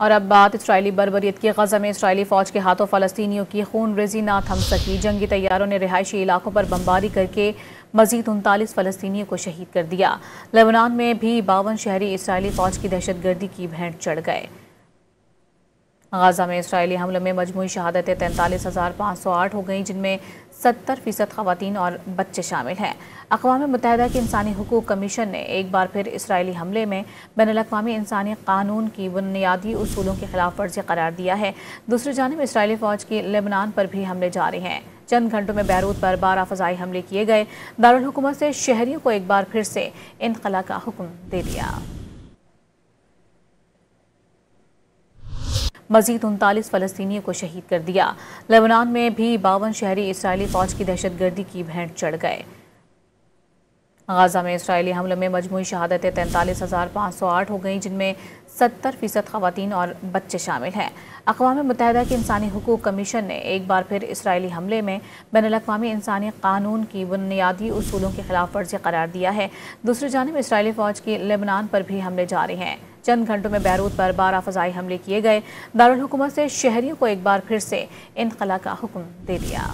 और अब बात इसराइली बर्बरियत की। गजा में इसराइली फौज के हाथों फलस्तीनियों की खून रेजी ना थम सकी। जंगी तैयारों ने रिहायशी इलाकों पर बमबारी करके मजीद 39 फलस्तीनियों को शहीद कर दिया। लेबनान में भी 52 शहरी इसराइली फौज की दहशतगर्दी की भेंट चढ़ गए। गजा में इसराइली हमलों में मजमूई शहादतें 43,508 हो गई, जिनमें 70% खवातीन और बच्चे शामिल हैं। अक़वाम मुत्तहिदा के इंसानी हुकूक कमीशन ने एक बार फिर इसराइली हमले में बैनुल-अक़वामी इंसानी कानून की बुनियादी उसूलों की खिलाफ वर्जी करार दिया है। दूसरी जानिब इसराइली फ़ौज की लेबनान पर भी हमले जारी हैं। चंद घंटों में बैरूत पर 12 फ़ज़ाई हमले किए गए। दारुल हुकूमत से शहरियों को एक बार फिर से इनख़ला का हुक्म दे दिया। मजीद 39 फलस्तीनियों को शहीद कर दिया। लेबनान में भी 52 शहरी इसराइली फौज की दहशतगर्दी की भेंट चढ़ गए। गजा में इसराइली हमलों में मजमूई शहादतें 43,508 हो गई, जिनमें 70% खवातीन और बच्चे शामिल हैं। अक़वाम मुत्तहिदा के इंसानी हुकूक कमीशन ने एक बार फिर इसराइली हमले में बैनुल-अक़वामी इंसानी कानून की बुनियादी उसूलों की खिलाफ वर्जी करार दिया है। दूसरी जानिब इसराइली फ़ौज की लेबनान पर भी हमले जारी हैं। चंद घंटों में बैरूत पर 12 फ़ज़ाई हमले किए गए। दारुल हुकूमत से शहरियों को एक बार फिर से इनख़ला का हुक्म दे दिया।